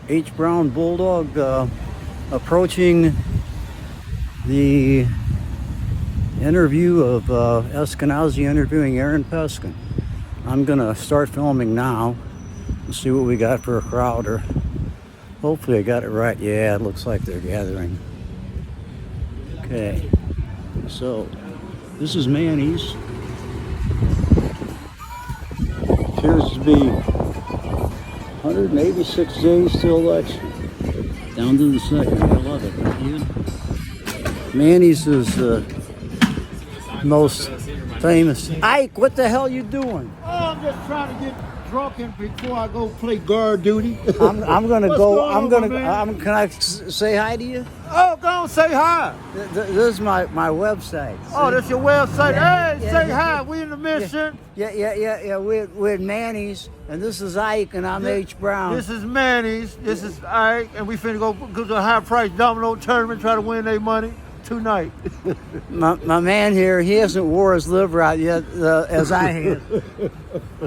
H. Brown Bulldog approaching the interview of Eskenazi interviewing Aaron Peskin. I'm gonna start filming now and see what we got for a crowd, or hopefully I got it right. Yeah, it looks like they're gathering. Okay, so this is Manny's. Appears to be 186 days till election. Down to the second. I love it. Don't you? Manny's is the most famous. Ike, what the hell you doing? Oh, I'm just trying to get drunk before I go play guard duty. I'm gonna go. Can I say hi to you? Oh, go on, say hi. This is my website. Oh, that's your website. Hey, Yeah, say yeah, hi. We in the mission. Yeah. We're at Manny's, and this is Ike, and I'm H. Brown. This is Manny's. This is Ike, and we finna go to a high price domino tournament, try to win their money tonight. my man here, he hasn't wore his liver out yet, as I have.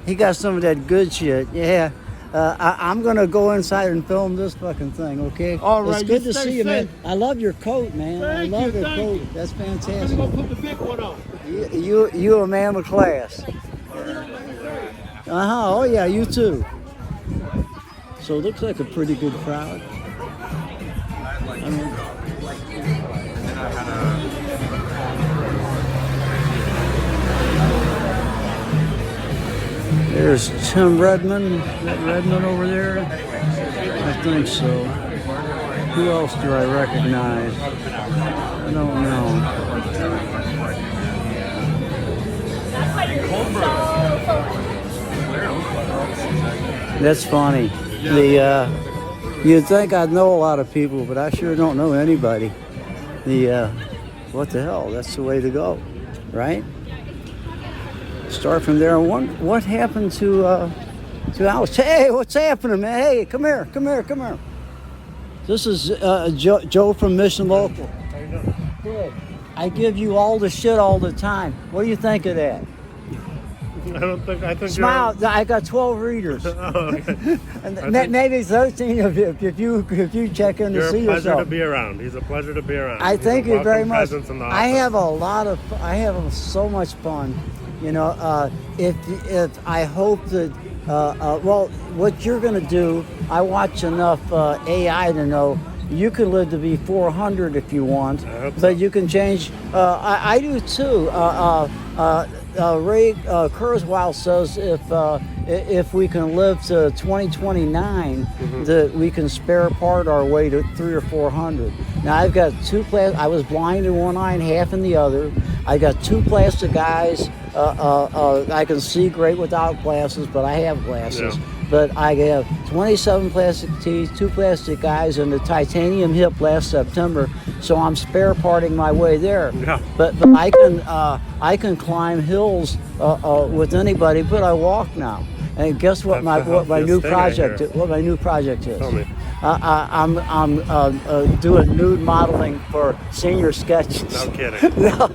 He got some of that good shit. Yeah. I'm gonna go inside and film this fucking thing, okay? All right. It's good to see you, man. Safe. I love your coat, man. I love your coat. That's I'm fantastic. gonna put the big one on. You a man of class. Oh yeah, you too. So it looks like a pretty good crowd. I mean, there's Tim Redmond. Is that Redmond over there? I think so. Who else do I recognize? I don't know. That's funny. You'd think I'd know a lot of people, but I sure don't know anybody. What the hell? That's the way to go, right? Start from there. What happened to Alex? Hey, what's happening, man? Hey, come here. This is Joe from Mission Local. How you doing? Good. I give you all the shit all the time. What do you think of that? I think Smile. I got 12 readers. Oh, okay. And maybe 13 if you check in to see You're a pleasure yourself. to be around. He's a pleasure to be around. I thank you very much. I have office. I have so much fun. You know, if I hope that well, what you're gonna do, I watch enough AI to know you can live to be 400 if you want, but you can change. I do too. Ray Kurzweil says if we can live to 2029, that we can spare part our way to 300 or 400. Now I've got two I was blind in one eye and half in the other. I got two plastic eyes. I can see great without glasses, but I have glasses. Yeah. But I have 27 plastic teeth, two plastic eyes, and a titanium hip last September. So I'm spare parting my way there. Yeah. But I can climb hills with anybody, but I walk now. And guess what? What my new project is? Tell me. I'm doing nude modeling for senior sketches. No kidding. No.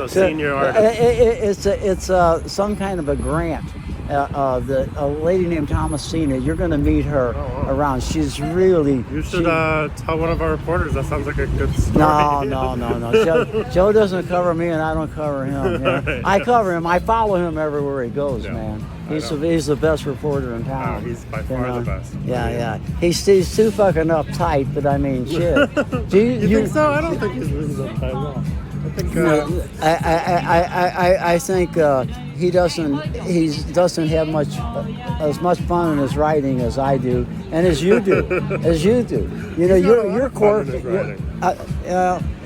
Senior artist. It's some kind of a grant. A lady named Thomasina, you're going to meet her around. She's really. You should tell one of our reporters. That sounds like a good story. No. Joe doesn't cover me, and I don't cover him. Yeah. Right. I cover him. I follow him everywhere he goes, Yeah. man. He's the best reporter in town. Oh, he's by far the best. Yeah. He's too fucking uptight, but I mean, shit. Do You think so? I don't think he's really that tight at all. I think he doesn't have as much fun in his writing as I do, and as you do. You know, your court.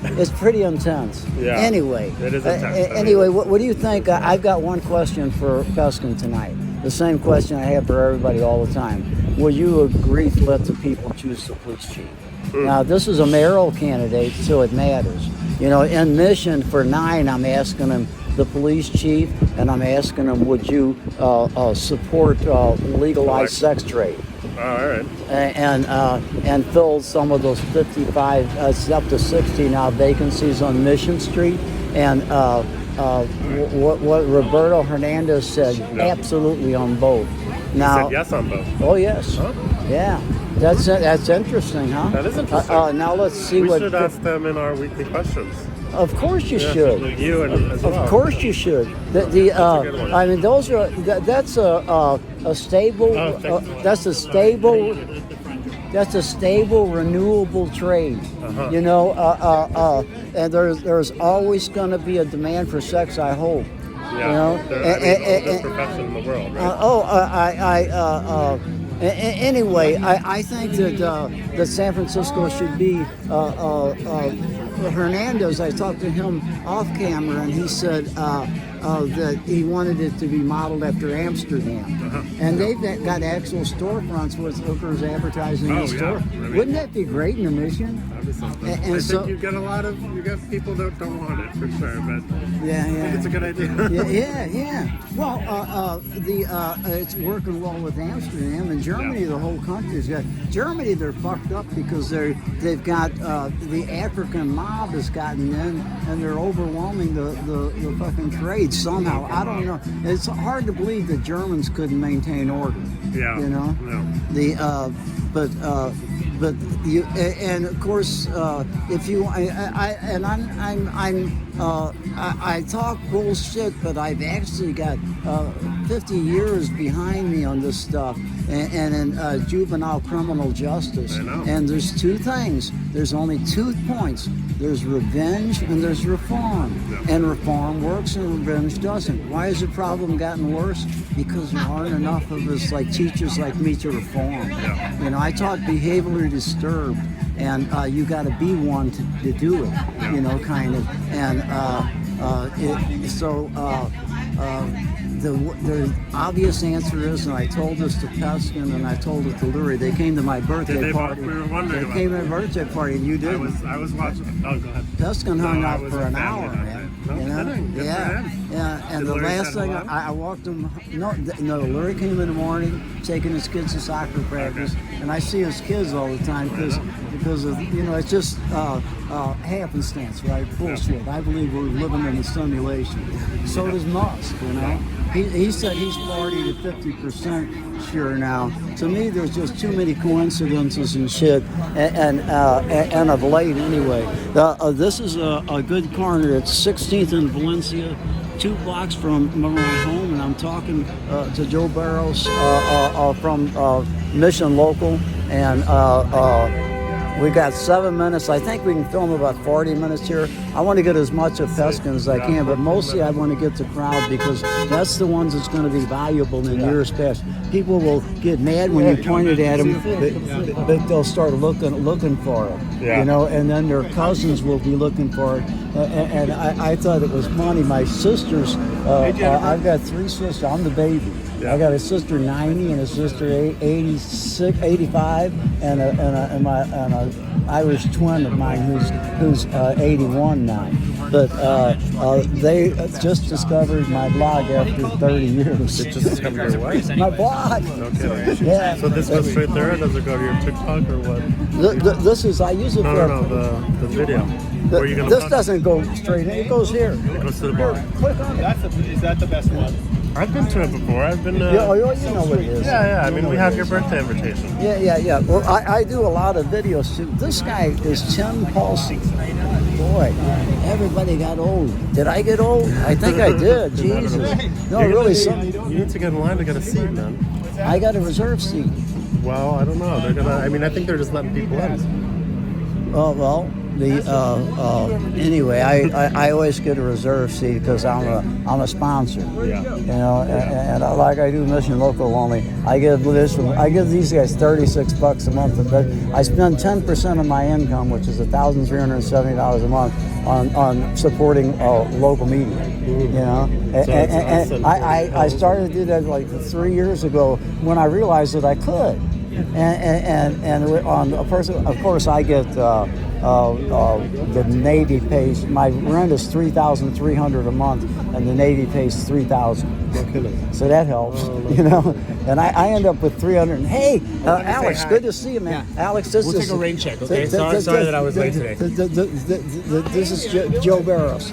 It's pretty intense. Yeah. Anyway. It is intense. Anyway, what do you think? I've got one question for Peskin tonight. The same question I have for everybody all the time. Will you agree to let the people choose the police chief? Now, this is a mayoral candidate, so it matters. You know, in Mission for 9, I'm asking him the police chief, and I'm asking him, would you support legalized sex trade? All right. And fill some of those 55, up to 60 now vacancies on Mission Street. And what Roberto Hernandez said, absolutely on both. Now, He said yes on both. Oh yes. Huh? Yeah. That's interesting, huh? That is interesting. Now let's see We what. should ask them in our weekly questions. Of course you Yeah, should. You and as well. Of course you should. That's a good one. I mean, those are that's a stable. Oh, thank you. That's a stable. That's a stable, renewable trade. Uh-huh. You know, and there's always going to be a demand for sex. I hope. Yeah. You know, Oldest profession in the world, right? Anyway, I think that San Francisco should be. Hernandez, I talked to him off camera, and he said that he wanted it to be modeled after Amsterdam. Uh-huh. And they've got actual storefronts with hookers advertising in the yeah. store. I mean- Wouldn't that be great in the Mission? That'd be something. And I so- think you get people that don't want it for sure, but Yeah, I think it's a good idea. yeah. Well, it's working well with Amsterdam and Germany. Yeah. The whole country's got Germany. They're fucked up because they've got the African mob has gotten in and they're overwhelming the fucking trade somehow. I don't know. It's hard to believe that Germans couldn't maintain order. Yeah. You know. No. But you and of course if you I talk bullshit, but I've actually got 50 years behind me on this stuff and in juvenile criminal justice. I know. And there's two things. There's only 2 points. There's revenge and there's reform. Yeah. And reform works and revenge doesn't. Why has the problem gotten worse? Because there aren't enough of us like teachers like me to reform. Yeah. You know, I taught behaviorally disturbed, and you got to be one to do it. You know, kind of. And the obvious answer is, and I told this to Peskin and I told it to Lurie. They came to my birthday party. We were wondering They about came that. to my birthday party, and you didn't. I was watching. Oh, go ahead. Peskin hung No, I out was for with an family hour, that man. day. No You know? kidding. Good for Yeah, him. yeah. And Did the Lurie last say thing hello? I walked him. No, Lurie came in the morning, taking his kids to soccer practice, and I see his kids all the time because of it's just happenstance, right? Bullshit. I believe we're living in a simulation. So does Musk, you know. He said he's 40 to 50% sure now. To me, there's just too many coincidences and shit, and of late anyway. This is a good corner. It's 16th and Valencia, 2 blocks from my home, and I'm talking to Joe Barrows from Mission Local, and we got 7 minutes. I think we can film about 40 minutes here. I want to get as much of Peskin as I can, but mostly I want to get the crowd because that's the ones that's going to be valuable in years past. People will get mad when you point it at them, but they'll start looking for it. Yeah. You know, and then their cousins will be looking for it. And I thought it was funny. My sisters, I've got 3 sisters. I'm the baby. Yeah. I got a sister 90 and a sister 86, 85, and an Irish twin of mine who's 81 now. But they just discovered my blog after 30 years. It just discovered your what? My blog. No kidding. Yeah. So this goes straight there, or does it go to your TikTok or what? This is I use it for. No, the video. Where are you gonna This post doesn't go straight in. It goes here. it? It goes to the bar. Click on it. Is that the best one? I've been to it before. I've been. You know what it is. Yeah. I mean, we have your birthday invitation. Yeah. Well, I do a lot of videos too. This guy is Tim Paulson. Boy, everybody got old. Did I get old? I think I did. Jesus. No, really. You need to get in line to get a seat, man. I got a reserve seat. Well, I don't know. They're gonna. I mean, I think they're just letting people in. Oh well. Anyway, I always get a reserve seat because I'm a sponsor. Yeah. You know, and like I do Mission Local only. I give these guys $36 a month, but I spend 10% of my income, which is $1,370 a month, on supporting local media. You know, and I started to do that like 3 years ago when I realized that I could. And on a person, of course, I get the Navy pays. My rent is $3,300 a month, and the Navy pays $3,000. No kidding. So that helps, you know. And I end up with 300. Hey, Alex, hi. good to see you, man. Alex, this We'll is take a rain check, okay? Sorry that I was late today. This is Joe Barros.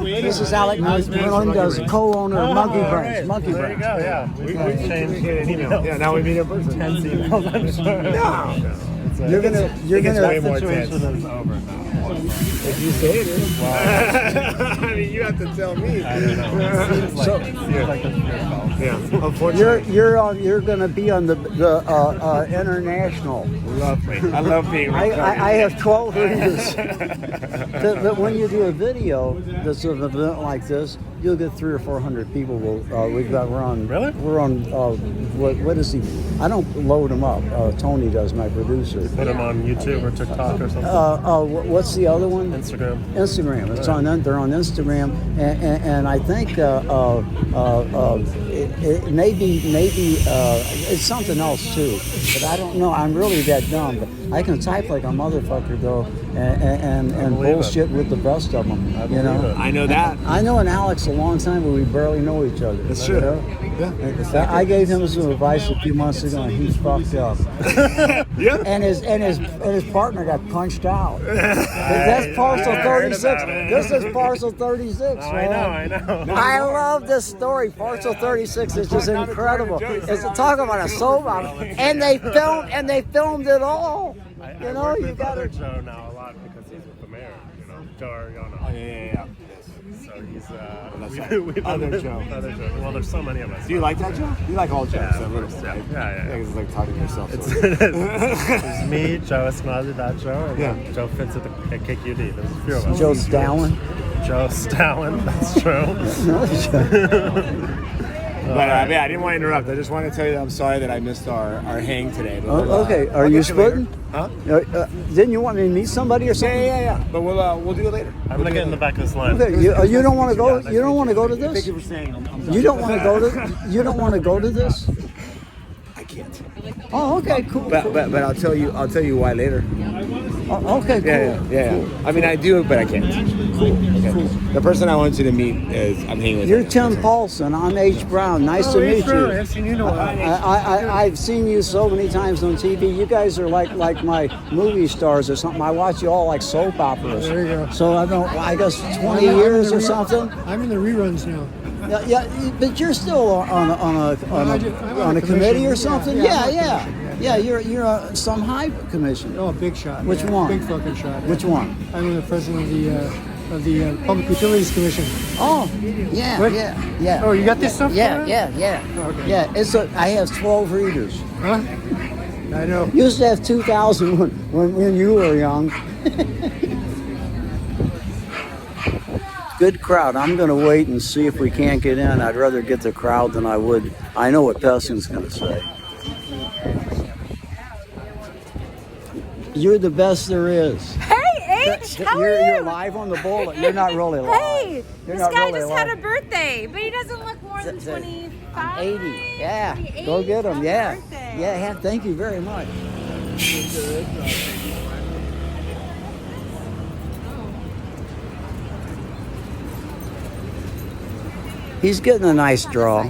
This is Alec Melinda's co-owner of Monkey Brains. Monkey There you Brains. go. Yeah, we changed an email. Yeah, now we meet in person. 10 emails. I'm sure. No. You're It's way gonna. more tense. Situation is over now. If you say it is. I mean, you have to tell me. I don't know. It's So- like it's your fault. Yeah, unfortunately. You're gonna be on the international. Love me. I love being recorded. I have 12 readers. But when you do a video that's an event like this, you'll get 300 or 400 people. We're on. Really? We're on. What is he? I don't load them up. Tony does, my producer. Put them on YouTube or TikTok or something. What's the other one? Instagram. Instagram. It's on. They're on Instagram, and I think maybe it's something else too. But I don't know. I'm really that dumb. But I can type like a motherfucker though, and believe bullshit with the best of them. You know. I know that. I know an Alex a long time, but we barely know each other. That's true. You know? I gave him some advice a few months ago, and he fucked up. Yep. And his partner got punched out. That's parcel I heard 36. about it. This is parcel 36. I man. know. I love this story. Parcel 36 is just incredible. It's talk about a soap opera, and they filmed it all. I You know, work you with got other to. Joe now a lot because he's with the mayor. You know, Joe Ariano. Oh, yeah. So he's that's we've been other with Joe. Other Joe. Well, there's so many of us. Do you like that, Joe? You like all Joes? Yeah, a of little course, bit, right? yeah. It's like talking to yourself. It's, sort of. it's me, Joe Esmazi, that Joe, and Yeah. Joe Fitz at KQD. There's a few of us. Joe Stalin. Joe Stalin, that's true. But yeah, I didn't want to interrupt. I just wanted to tell you that I'm sorry that I missed our hang today. But Okay, I'll are you get later. splitting? Huh? Didn't you want me to meet somebody or something? Yeah. But we'll do it later. I'm gonna get in the back of this line. Okay, you don't want to go. You don't want to go to Thank this. you for saying. I'm You don't want to go to. You don't want to go to this. I can't. Oh, okay, cool. But I'll tell you why later. Oh, okay, cool. Yeah. I mean, I do, but I can't. Cool. The person I want you to meet is I'm hanging with. You're Tim Paulson. I'm H. Brown. Nice to meet you. I've seen you know I've seen you so many times on TV. You guys are like my movie stars or something. I watch you all like soap operas. There you go. So I guess 20 years or something. I'm in the reruns now. Yeah, but you're still on a committee or something. Yeah. You're some high commission. Oh, big shot. Which one? Big fucking shot. Which one? I'm the president of the Public Utilities Commission. Oh, yeah. Oh, you got this stuff? Yeah. Okay. Yeah, I have 12 readers. Huh? I know. Used to have 2,000 when you were young. Good crowd. I'm going to wait and see if we can't get in. I'd rather get the crowd than I would. I know what Peskin's going to say. You're the best there is. Hey, H, how are You're you? live on the bullet. You're not really live. Hey, You're this not guy really just live. had a birthday, but he doesn't look more than 25. 80. Yeah. 80. Go get him. Happy Yeah. birthday. Yeah. Thank you very much. He's getting a nice draw.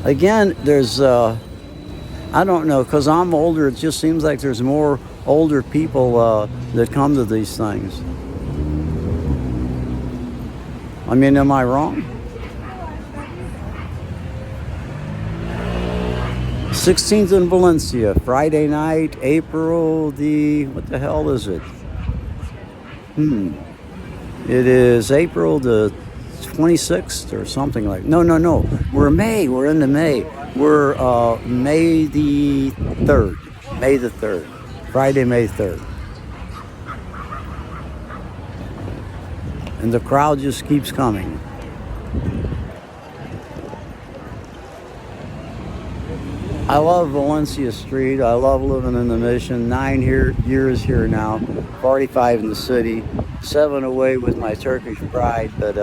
Again, there's, I don't know, because I'm older, it just seems like there's more older people that come to these things. I mean, am I wrong? 16th in Valencia, Friday night, April what the hell is it? It is April the 26th or something like. No. We're May. We're into May. We're May the 3rd. May the 3rd. Friday, May 3rd. And the crowd just keeps coming. I love Valencia Street. I love living in the Mission. 9 years here now. 45 in the city. 7 away with my Turkish bride, but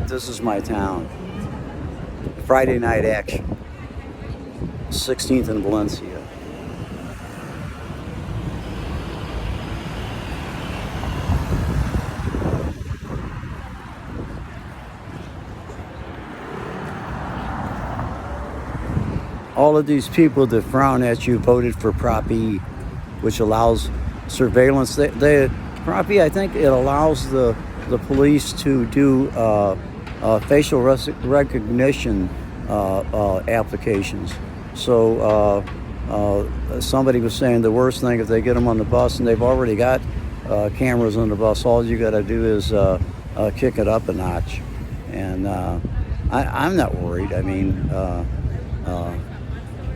this is my town. Friday night action. 16th in Valencia. all of these people that frown at you voted for Prop E, which allows surveillance. Prop E, I think it allows the police to do facial recognition applications. So somebody was saying the worst thing if they get them on the bus, and they've already got cameras on the bus, all you got to do is kick it up a notch. And I'm not worried. I mean,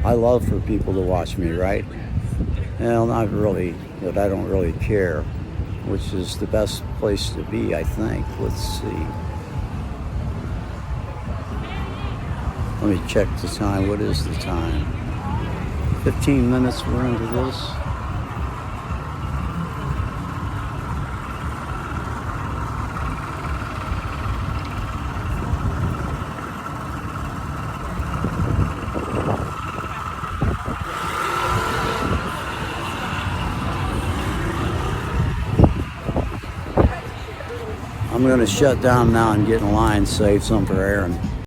I love for people to watch me, right? Well, not really, but I don't really care, which is the best place to be, I think. Let's see. Let me check the time. What is the time? 15 minutes we're into this. I'm going to shut down now and get in line, save some for Aaron.